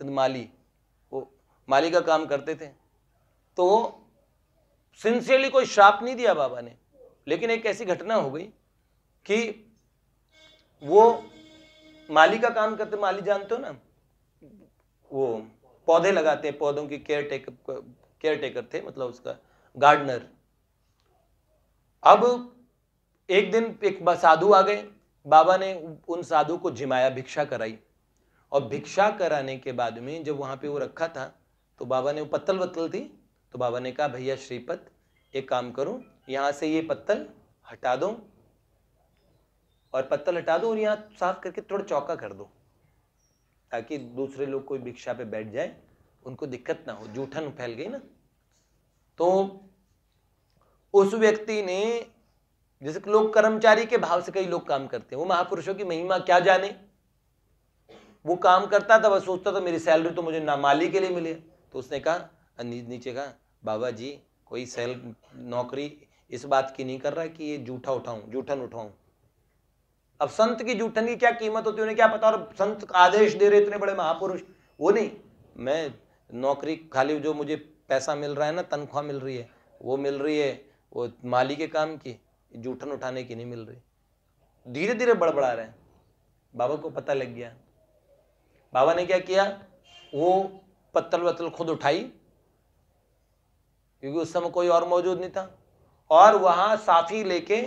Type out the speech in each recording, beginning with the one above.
तो माली, वो माली का काम करते थे। तो सिंसियरली कोई श्राप नहीं दिया बाबा ने, लेकिन एक ऐसी घटना हो गई कि वो माली का काम करते, माली जानते हो ना, वो पौधे लगाते हैं, पौधों की केयर टेकर थे, मतलब उसका गार्डनर। अब एक दिन एक साधु आ गए, बाबा ने उन साधु को जिमाया, भिक्षा कराई, और भिक्षा कराने के बाद में जब वहां पे वो रखा था तो बाबा ने, वो पत्तल वत्तल थी, तो बाबा ने कहा भैया श्रीपत एक काम करो, यहां से ये पत्तल हटा दो, और पत्तल हटा दो और यहां साफ करके थोड़ा चौका कर दो, ताकि दूसरे लोग कोई भिक्षा पे बैठ जाए उनको दिक्कत ना हो, जूठन फैल गई ना। तो उस व्यक्ति ने, जैसे लोग कर्मचारी के भाव से कई लोग काम करते हैं, वो महापुरुषों की महिमा क्या जाने, वो काम करता था, बस सोचता था मेरी सैलरी तो मुझे ना माली के लिए मिले। तो उसने कहा, नीचे कहा बाबा जी कोई नौकरी इस बात की नहीं कर रहा कि ये जूठन उठाऊं। अब संत की जूठन की क्या कीमत होती है उन्हें क्या पता, और संत आदेश दे रहे इतने बड़े महापुरुष, वो नहीं, मैं नौकरी खाली जो मुझे पैसा मिल रहा है ना, तनख्वाह मिल रही है, वो मिल रही है, वो माली के काम की, जूठन उठाने की नहीं मिल रही। धीरे धीरे बड़बड़ा रहे हैं। बाबा को पता लग गया। बाबा ने क्या किया, वो पत्तल वत्तल खुद उठाई, क्योंकि उस समय कोई और मौजूद नहीं था, और वहां साफी लेके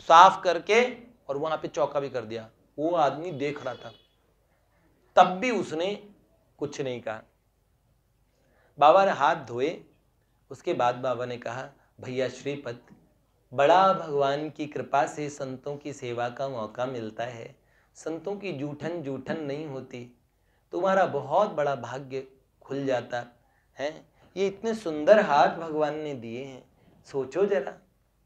साफ करके और वहां पे चौका भी कर दिया। वो आदमी देख रहा था, तब भी उसने कुछ नहीं कहा। बाबा ने हाथ धोए, उसके बाद बाबा ने कहा भैया श्रीपत, बड़ा भगवान की कृपा से संतों की सेवा का मौका मिलता है, संतों की जूठन जूठन नहीं होती, तुम्हारा बहुत बड़ा भाग्य खुल जाता है। ये इतने सुंदर हाथ भगवान ने दिए हैं, सोचो जरा,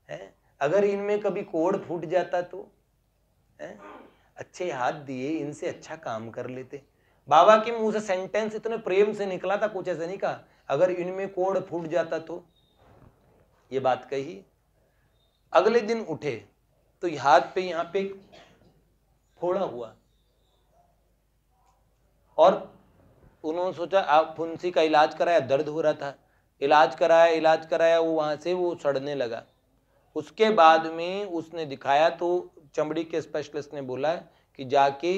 है अगर इनमें कभी कोड़ फूट जाता तो, है अच्छे हाथ दिए, इनसे अच्छा काम कर लेते। बाबा के मुंह से सेंटेंस इतने प्रेम से निकला था, कुछ ऐसे नहीं कहा अगर इनमें कोड़ फूट जाता तो, ये बात कही। अगले दिन उठे तो हाथ पे यहां पे फोड़ा हुआ, और उन्होंने सोचा आप फुंसी का इलाज कराया, दर्द हो रहा था, इलाज कराया, वो वहां से वो सड़ने लगा। उसके बाद में उसने दिखाया तो चमड़ी के स्पेशलिस्ट ने बोला कि जाके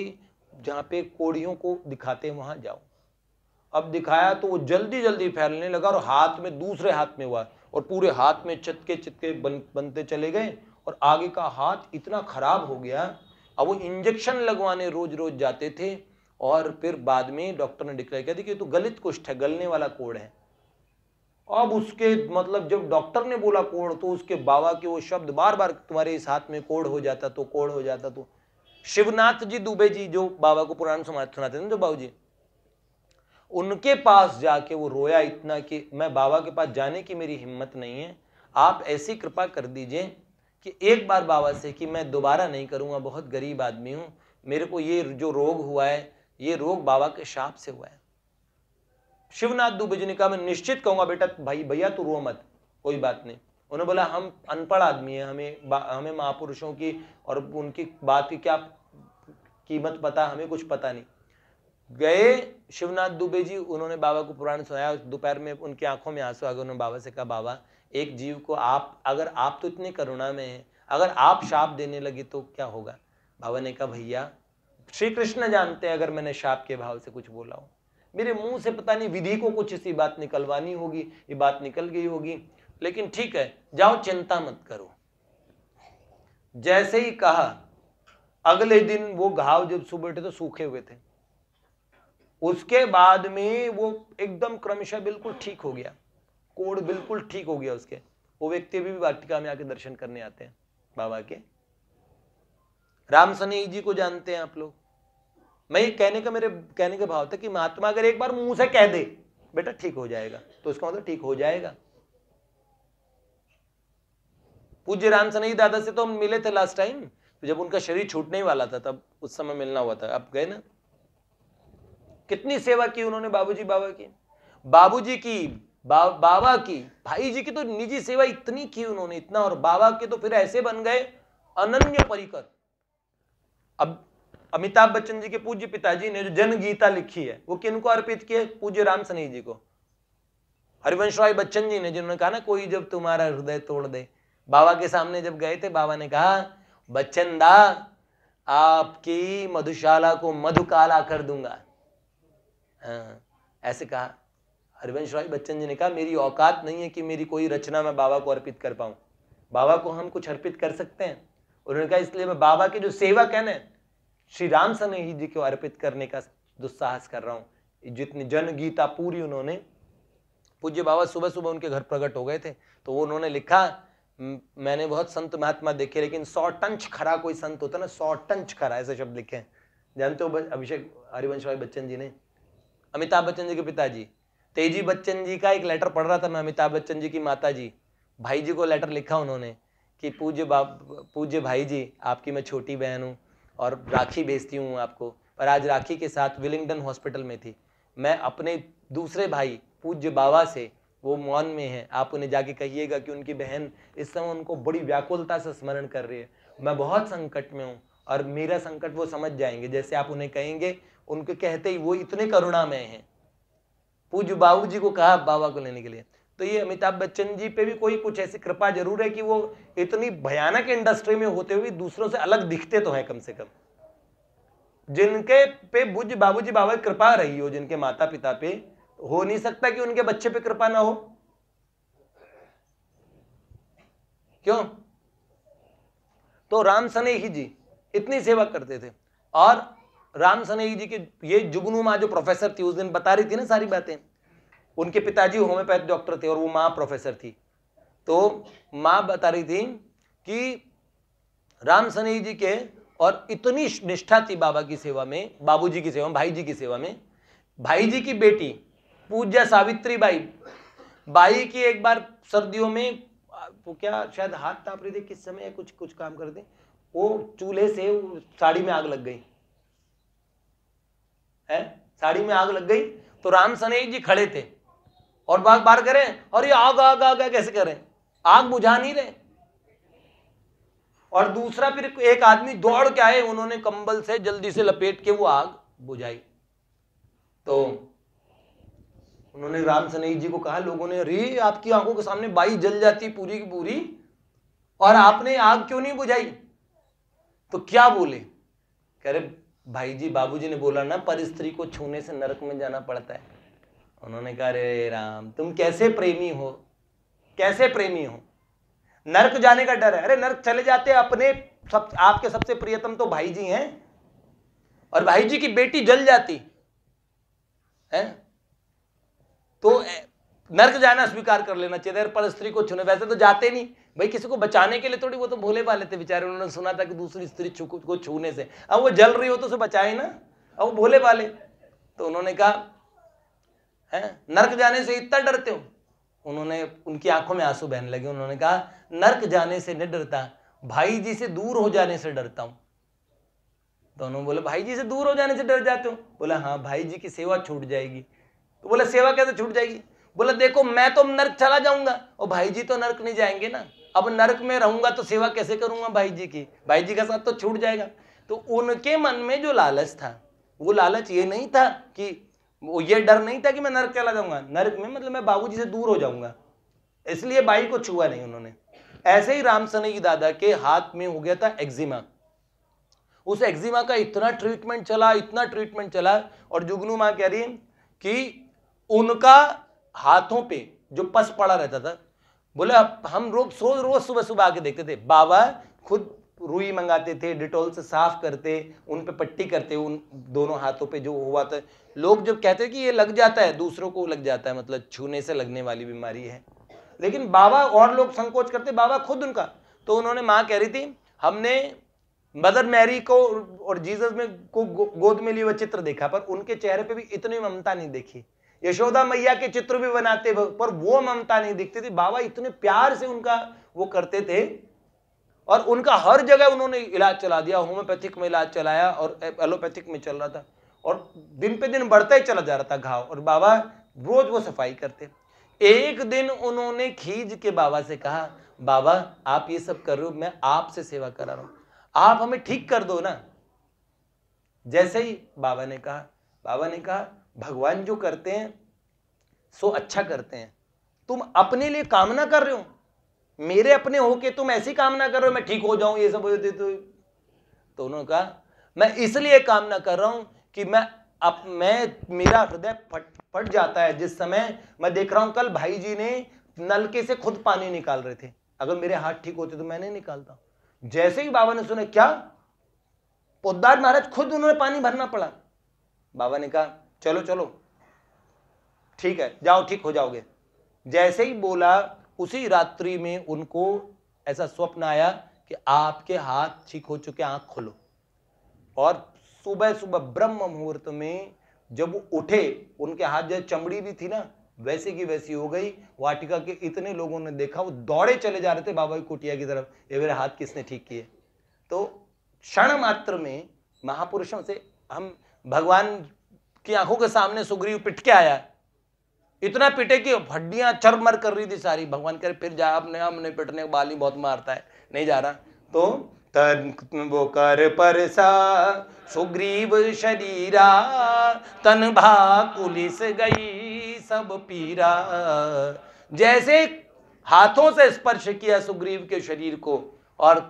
जहाँ पे कोड़ियों को दिखाते हैं वहां जाओ। अब दिखाया तो वो जल्दी जल्दी फैलने लगा, और हाथ में, दूसरे हाथ में हुआ, और पूरे हाथ में चितके बनते चले गए, और आगे का हाथ इतना खराब हो गया। अब वो इंजेक्शन लगवाने रोज रोज जाते थे, और फिर बाद में डॉक्टर ने डिक्लेयर किया कि तो गलित कुष्ठ है, गलने वाला कोड़ है। अब उसके मतलब जब डॉक्टर ने बोला कोड़, तो उसके बाबा के वो शब्द बार बार, तुम्हारे इस हाथ में कोड़ हो जाता तो, कोड़ हो जाता तो। शिवनाथ जी दुबे जी जो बाबा को पुराण सुनाते थे, जो बाबू जी, उनके पास जाके वो रोया इतना कि मैं बाबा के पास जाने की मेरी हिम्मत नहीं है, आप ऐसी कृपा कर दीजिए कि एक बार बाबा से कि मैं दोबारा नहीं करूंगा, बहुत गरीब आदमी हूं, मेरे को ये जो रोग हुआ है, ये रोग बाबा के शाप से हुआ है। शिवनाथ दुबे जी ने कहा मैं निश्चित कहूंगा बेटा, भाई भैया तू रो मत, कोई बात नहीं। उन्होंने बोला हम अनपढ़ आदमी है, हमें महापुरुषों की और उनकी बात की क्या कीमत पता, हमें कुछ पता नहीं। गए शिवनाथ दुबे जी, उन्होंने बाबा को पुराण सुनाया। दोपहर में उनकी आंखों में आंसू आ गए। उन्होंने बाबा से कहा बाबा एक जीव को आप, अगर आप तो इतने करुणा में हैं, अगर आप शाप देने लगे तो क्या होगा। बाबा ने कहा भैया श्री कृष्ण जानते हैं अगर मैंने शाप के भाव से कुछ बोला हो, मेरे मुंह से पता नहीं विधि को कुछ ऐसी बात निकलवानी होगी, ये बात निकल गई होगी, लेकिन ठीक है जाओ चिंता मत करो। जैसे ही कहा अगले दिन वो घाव जब सुबह उठे तो सूखे हुए थे, उसके बाद में वो एकदम क्रमशः बिल्कुल ठीक हो गया, कोड़ बिल्कुल ठीक हो गया उसके। वो व्यक्ति भी वाटिका में आके दर्शन करने आते हैं बाबा के। राम सनेही जी को जानते हैं आप लोग। मैं ये मेरे कहने का भाव था कि महात्मा अगर एक बार मुंह से कह दे बेटा ठीक हो जाएगा, तो उसका मतलब ठीक हो जाएगा। पूज्य राम सनेही दादा से तो हम मिले थे लास्ट टाइम, तो जब उनका शरीर छूटने ही वाला था तब उस समय मिलना हुआ था। अब गए ना, कितनी सेवा की उन्होंने बाबूजी बाबा की, बाबूजी की, बाबा की, भाई जी की तो निजी सेवा इतनी की उन्होंने, इतना, और बाबा के तो फिर ऐसे बन गए अनन्य परिकर। अब अमिताभ बच्चन जी के पूज्य पिताजी ने जो जन गीता लिखी है वो किनको अर्पित की है? पूज्य राम सनेही जी को। हरिवंश राय बच्चन जी ने, जिन्होंने कहा ना कोई जब तुम्हारा हृदय तोड़ दे, बाबा के सामने जब गए थे, बाबा ने कहा बच्चन दा आपकी मधुशाला को मधुकाला कर दूंगा। हाँ, ऐसे कहा। हरिवंश राय बच्चन जी ने कहा मेरी औकात नहीं है कि मेरी कोई रचना मैं बाबा को अर्पित कर पाऊं। बाबा को हम कुछ अर्पित कर सकते हैं? उन्होंने कहा इसलिए मैं बाबा के जो सेवक है ना श्री राम सनेही जी को अर्पित करने का दुस्साहस कर रहा हूं। जितनी जन गीता पूरी उन्होंने, पूज्य बाबा सुबह सुबह उनके घर प्रकट हो गए थे तो वो उन्होंने लिखा, मैंने बहुत संत महात्मा देखे लेकिन 100 टंच खरा कोई संत होता ना, 100 टंच खरा, ऐसे शब्द लिखे हैं। जानते हो अभिषेक हरिवंश राय बच्चन जी ने, अमिताभ बच्चन जी के पिताजी तेजी बच्चन जी का एक लेटर पढ़ रहा था मैं, अमिताभ बच्चन जी की माता जी भाई जी को लेटर लिखा उन्होंने कि पूज्य भाई जी आपकी मैं छोटी बहन हूँ और राखी भेजती हूँ आपको, पर आज राखी के साथ विलिंगडन हॉस्पिटल में थी। मैं अपने दूसरे भाई पूज्य बाबा से, वो मौन में है, आप उन्हें जाके कहिएगा कि उनकी बहन इस समय उनको बड़ी व्याकुलता से स्मरण कर रही है। मैं बहुत संकट में हूँ और मेरा संकट वो समझ जाएंगे, जैसे आप उन्हें कहेंगे उनके कहते ही वो इतने करुणामय हैं। पूज्य बाबू जी को कहा बाबा को लेने के लिए। तो ये अमिताभ बच्चन जी पे भी कोई कुछ ऐसी कृपा जरूर है कि वो इतनी भयानक इंडस्ट्री में होते हुए दूसरों से अलग दिखते तो हैं कम से कम। जिनके पे पूज्य बाबूजी बाबा की कृपा रही हो, जिनके माता पिता पे, हो नहीं सकता कि उनके बच्चे पे कृपा ना हो। क्यों? तो राम सनेही जी इतनी सेवा करते थे। और राम सनेही जी के ये जुगनू माँ जो प्रोफेसर थी, उस दिन बता रही थी ना सारी बातें, उनके पिताजी होम्योपैथ डॉक्टर थे और वो माँ प्रोफेसर थी। तो माँ बता रही थी कि राम सनेही जी के और इतनी निष्ठा थी बाबा की सेवा में, बाबूजी की सेवा में, भाई जी की सेवा में। भाई जी की बेटी पूज्य सावित्री बाई की एक बार सर्दियों में वो क्या शायद हाथ ताप रही थी, किस समय कुछ काम करते, वो चूल्हे से साड़ी में आग लग गई है, साड़ी में आग लग गई। तो राम सनेही जी खड़े थे और बार बार करें और ये आग आग आग कैसे करें, आग बुझा नहीं रहे। और दूसरा फिर एक आदमी दौड़ के आए, उन्होंने कंबल से जल्दी से लपेट के वो आग बुझाई। तो उन्होंने राम सनेही जी को कहा, लोगों ने, अरे आपकी आंखों के सामने बाई जल जाती पूरी की पूरी और आपने आग क्यों नहीं बुझाई? तो क्या बोले? कह रहे भाई जी बाबूजी ने बोला ना पर स्त्री को छूने से नरक में जाना पड़ता है। उन्होंने कहा अरे राम तुम कैसे प्रेमी हो, कैसे प्रेमी हो, नरक जाने का डर है। अरे नरक चले जाते अपने आपके सबसे प्रियतम तो भाई जी हैं और भाई जी की बेटी जल जाती है तो नरक जाना स्वीकार कर लेना चाहिए। पर स्त्री को छूने, वैसे तो जाते नहीं भाई, किसी को बचाने के लिए थोड़ी, वो तो भोले वाले थे बेचारे, उन्होंने सुना था कि दूसरी स्त्री को छूने से, अब वो जल रही हो तो उसे बचाए ना, अब वो भोले वाले। तो उन्होंने कहा है नरक जाने से इतना डरते हो? उन्होंने, उनकी आंखों में आंसू बहने लगे। उन्होंने कहा नरक जाने से नहीं डरता, भाई जी से दूर हो जाने से डरता हूं। दोनों बोले भाई जी से दूर हो जाने से डर जाते हो? बोला हाँ, भाई जी की सेवा छूट जाएगी। तो बोला सेवा कैसे छूट जाएगी? बोला देखो मैं तो नरक चला जाऊंगा और भाई जी तो नरक नहीं जाएंगे ना, अब नरक में रहूंगा तो सेवा कैसे करूंगा भाई जी की, भाई जी का साथ तो छूट जाएगा। तो उनके मन में जो लालच था, वो लालच ये नहीं था कि, वो ये डर नहीं था कि मैं नरक चला जाऊंगा, नरक में मतलब मैं बाबूजी से दूर हो जाऊंगा, इसलिए बाई को छुआ नहीं उन्होंने। ऐसे ही राम सनेही दादा के हाथ में हो गया था एक्जिमा। उस एक्जिमा का इतना ट्रीटमेंट चला, इतना ट्रीटमेंट चला, और जुगनू मां कह रही है कि उनका हाथों पे जो पस पड़ा रहता था, बोले हम रोज सुबह सुबह आके देखते थे, बाबा खुद रुई मंगाते थे, डिटॉल से साफ करते, उन पे पट्टी करते, उन दोनों हाथों पे जो हुआ था। लोग जब कहते कि ये लग जाता है, दूसरों को लग जाता है, मतलब छूने से लगने वाली बीमारी है, लेकिन बाबा, और लोग संकोच करते, बाबा खुद उनका। तो उन्होंने, माँ कह रही थी हमने मदर मैरी को और जीसस में को गोद में लिए हुए चित्र देखा, पर उनके चेहरे पे भी इतनी ममता नहीं देखी। यशोदा मैया के चित्र भी बनाते पर वो ममता नहीं दिखती थी। बाबा इतने प्यार से उनका वो करते थे, और उनका हर जगह उन्होंने इलाज चला दिया, होम्योपैथिक में इलाज चलाया और एलोपैथिक में चल रहा था, और दिन पे दिन बढ़ता ही चला जा रहा था घाव, और बाबा रोज वो सफाई करते। एक दिन उन्होंने खींच के बाबा से कहा, बाबा आप ये सब कर रहे हो, मैं आपसे सेवा करा रहा हूं, आप हमें ठीक कर दो ना। जैसे ही बाबा ने कहा भगवान जो करते हैं सो अच्छा करते हैं, तुम अपने लिए कामना कर रहे हो, मेरे अपने हो के तुम ऐसी कामना कर रहे हो मैं ठीक हो जाऊं, ये सब हो देते। तो उन्होंने कहा मैं इसलिए कामना कर रहा हूं कि मेरा हृदय फट जाता है जिस समय मैं देख रहा हूं कल भाई जी ने नलके से खुद पानी निकाल रहे थे, अगर मेरे हाथ ठीक होते तो मैं नहीं निकालता। जैसे ही बाबा ने सुना क्या पोद्दार महाराज खुद उन्होंने पानी भरना पड़ा, बाबा ने कहा चलो चलो ठीक है जाओ ठीक हो जाओगे। जैसे ही बोला उसी रात्रि में उनको ऐसा स्वप्न आया कि आपके हाथ ठीक हो चुके, आंख खोलो। और सुबह सुबह ब्रह्म मुहूर्त में जब वो उठे, उनके हाथ जैसे चमड़ी भी थी ना वैसे की वैसी हो गई। वाटिका के इतने लोगों ने देखा, वो दौड़े चले जा रहे थे बाबा की कुटिया की तरफ, ये मेरे हाथ किसने ठीक किए। तो क्षण मात्र में महापुरुषों से हम भगवान की आंखों के सामने सुग्रीव पिट के आया, इतना पिटे कि हड्डियां चरमर कर रही थी सारी। भगवान करे फिर जा, अपने हमने पिटने बाली बहुत मारता है, नहीं जा रहा। तो तन वो कर परसा सुग्रीव शरीरा, तन भाकुलिस गई सब पीरा। जैसे हाथों से स्पर्श किया सुग्रीव के शरीर को और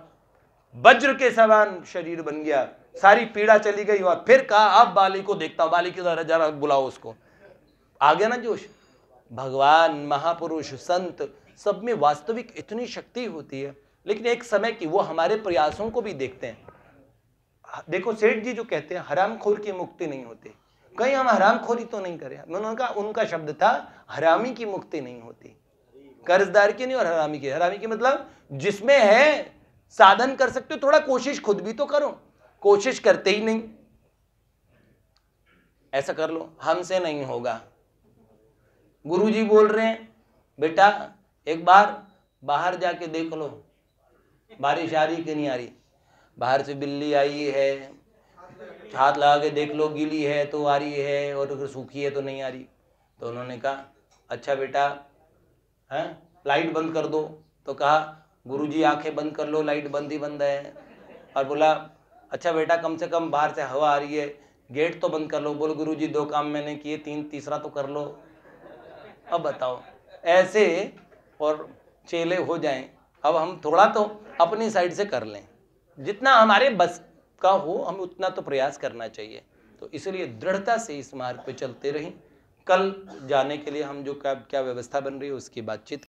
वज्र के समान शरीर बन गया, सारी पीड़ा चली गई। और फिर कहा अब बाली को देखता हूं, बाली की तरह जरा बुलाओ उसको। आ गया ना जोश। भगवान, महापुरुष, संत सब में वास्तविक इतनी शक्ति होती है, लेकिन एक समय की वो हमारे प्रयासों को भी देखते हैं। देखो सेठ जी जो कहते हैं हरामखोर की मुक्ति नहीं होती, कहीं हम हरामखोरी तो नहीं करें। उनका शब्द था हरामी की मुक्ति नहीं होती, कर्जदार की नहीं और हरामी की। हरामी की मतलब जिसमें है साधन कर सकते हो, थोड़ा कोशिश खुद भी तो करो, कोशिश करते ही नहीं। ऐसा कर लो, हमसे नहीं होगा। गुरुजी बोल रहे हैं बेटा एक बार बाहर जाके देख लो बारिश आ रही कि नहीं आ रही, बाहर से बिल्ली आई है, हाथ लगा के देख लो, गीली है तो आ रही है और अगर सूखी है तो नहीं आ रही। तो उन्होंने कहा अच्छा बेटा हैं लाइट बंद कर दो। तो कहा गुरुजी आंखें बंद कर लो, लाइट बंद ही बंद है। और बोला अच्छा बेटा कम से कम बाहर से हवा आ रही है, गेट तो बंद कर लो। बोलो गुरुजी 2 काम मैंने किए, तीसरा तो कर लो। अब बताओ ऐसे और चेले हो जाएं। अब हम थोड़ा तो अपनी साइड से कर लें, जितना हमारे बस का हो हम उतना तो प्रयास करना चाहिए। तो इसलिए दृढ़ता से इस मार्ग पे चलते रहें। कल जाने के लिए हम जो क्या व्यवस्था बन रही है उसकी बातचीत